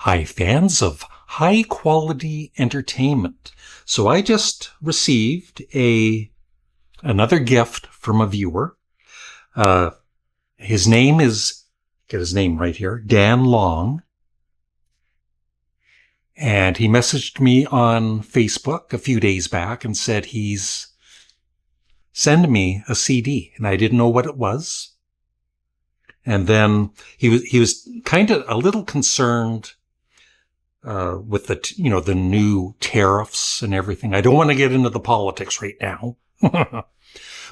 Hi, fans of high quality entertainment. So I just received another gift from a viewer. His name is, get his name right here, Dan Long. And he messaged me on Facebook a few days back and said he's send me a CD, and I didn't know what it was. And then he was kind of a little concerned with the new tariffs and everything. I don't want to get into the politics right now,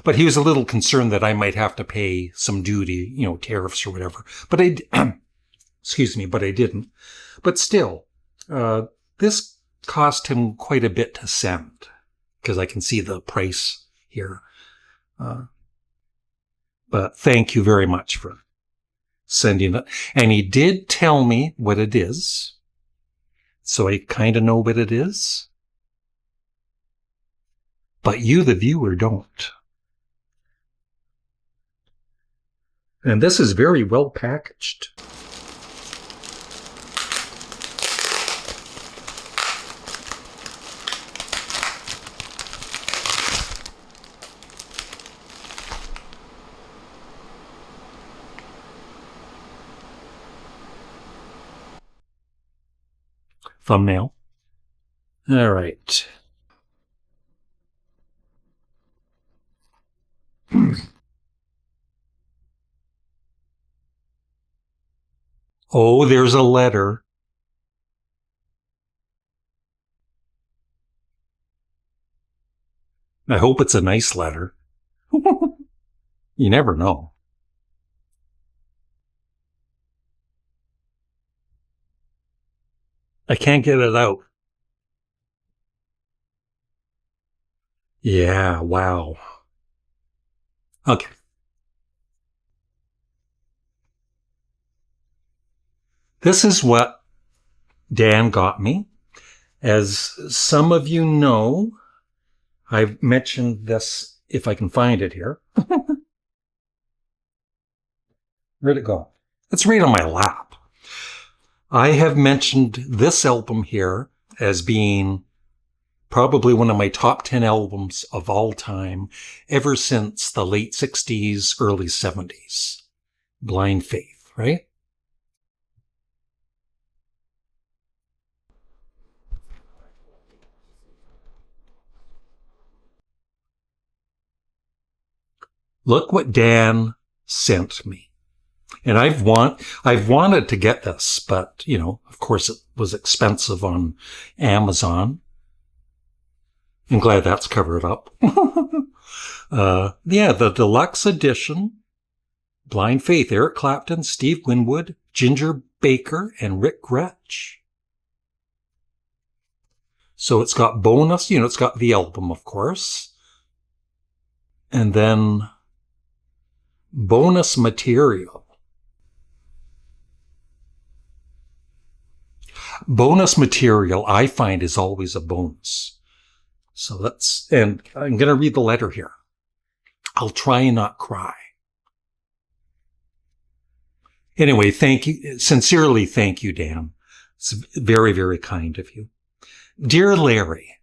but he was a little concerned that I might have to pay some duty, tariffs or whatever. But excuse me, but I didn't. But still, this cost him quite a bit to send because I can see the price here. But thank you very much for sending it. And he did tell me what it is. So I kind of know what it is. But you, the viewer, don't. And this is very well packaged. Thumbnail. All right. Oh, there's a letter. I hope it's a nice letter. You never know. I can't get it out. Yeah, wow. Okay. This is what Dan got me. As some of you know, I've mentioned this, if I can find it here. Where'd it go? It's right on my lap. I have mentioned this album here as being probably one of my top 10 albums of all time, ever since the late 60s, early 70s. Blind Faith, right? Look what Dan sent me. And I've wanted to get this, but, of course it was expensive on Amazon. I'm glad that's covered up. The Deluxe edition. Blind Faith, Eric Clapton, Steve Winwood, Ginger Baker, and Rick Gretsch. So it's got bonus, it's got the album, of course. And then bonus material. Bonus material, I find, is always a bonus. So and I'm going to read the letter here. I'll try and not cry. Anyway, sincerely thank you, Dan. It's very, very kind of you. Dear Larry,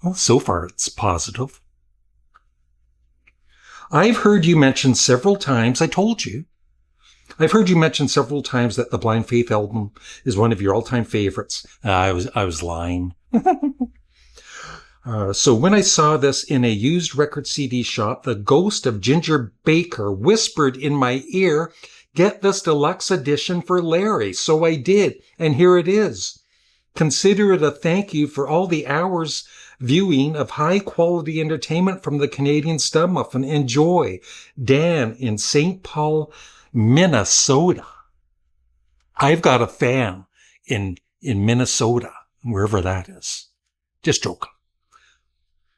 well, so far it's positive. I've heard you mention several times, I've heard you mention several times that the Blind Faith album is one of your all-time favorites. I was lying. So when I saw this in a used record CD shop, the ghost of Ginger Baker whispered in my ear, "Get this deluxe edition for Larry." So I did, and here it is. Consider it a thank you for all the hours viewing of high-quality entertainment from the Canadian Studmuffin. Enjoy. Dan in St. Paul, Minnesota. I've got a fan in Minnesota, wherever that is. Just joking.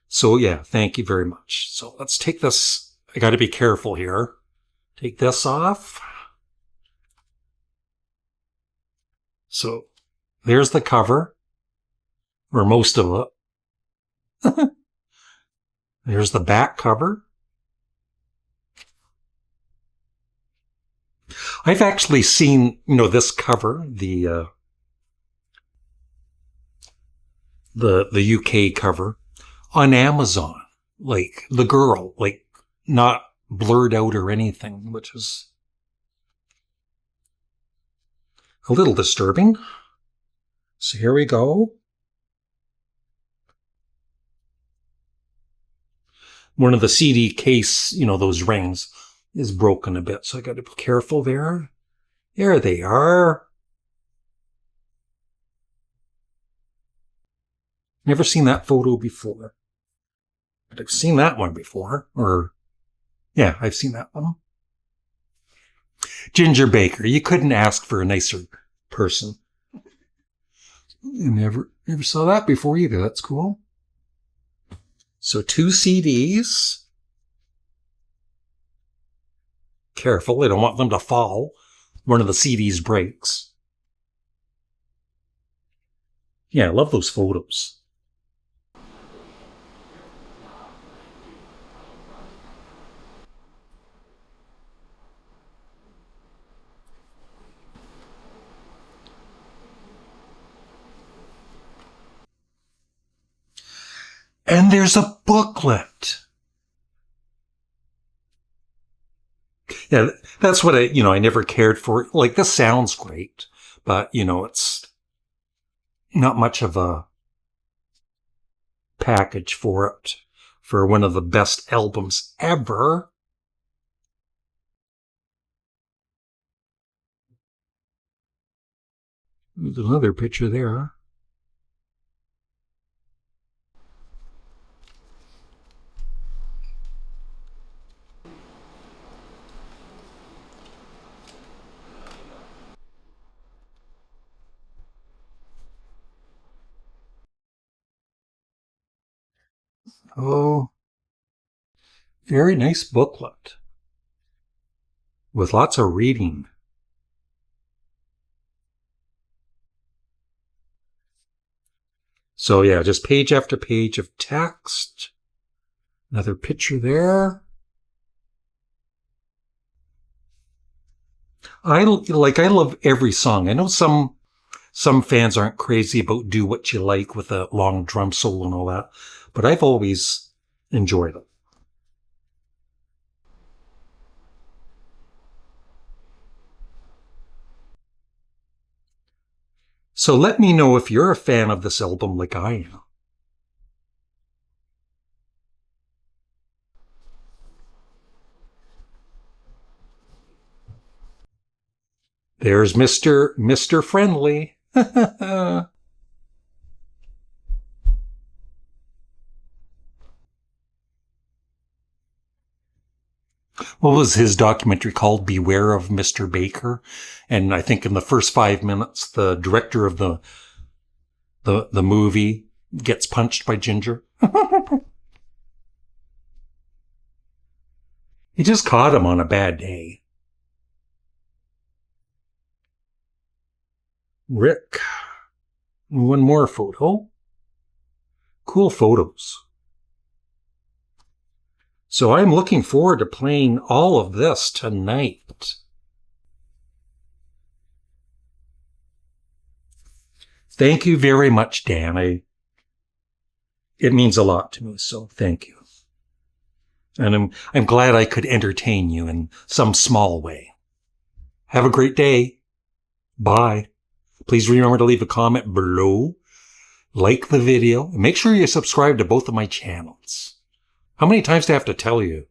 So yeah, thank you very much. So let's take this. I got to be careful here. Take this off. So there's the cover, or most of it. There's the back cover. I've actually seen, this cover, the the UK cover on Amazon. Like the girl, like not blurred out or anything, which is a little disturbing. So here we go. One of the CD case, those rings is broken a bit, so I got to be careful there. There they are. Never seen that photo before. But I've seen that one before. Yeah, I've seen that one. Ginger Baker. You couldn't ask for a nicer person. You never saw that before either. That's cool. So 2 CDs. Careful, I don't want them to fall. One of the CDs breaks. Yeah, I love those photos. And there's a booklet. Yeah, that's what I never cared for. Like, this sounds great, but, it's not much of a package for it, for one of the best albums ever. There's another picture there. Oh, very nice booklet with lots of reading. So yeah, just page after page of text. Another picture there. I love every song. I know some fans aren't crazy about Do What You Like with a long drum solo and all that, but I've always enjoyed it. So let me know if you're a fan of this album like I am. There's Mr. Friendly. What was his documentary called? Beware of Mr. Baker. And I think in the first 5 minutes, the director of the movie gets punched by Ginger. He just caught him on a bad day. Rick. One more photo. Cool photos. So I'm looking forward to playing all of this tonight. Thank you very much, Dan. It means a lot to me, so thank you. And I'm glad I could entertain you in some small way. Have a great day. Bye. Please remember to leave a comment below, like the video, and make sure you subscribe to both of my channels. How many times do I have to tell you?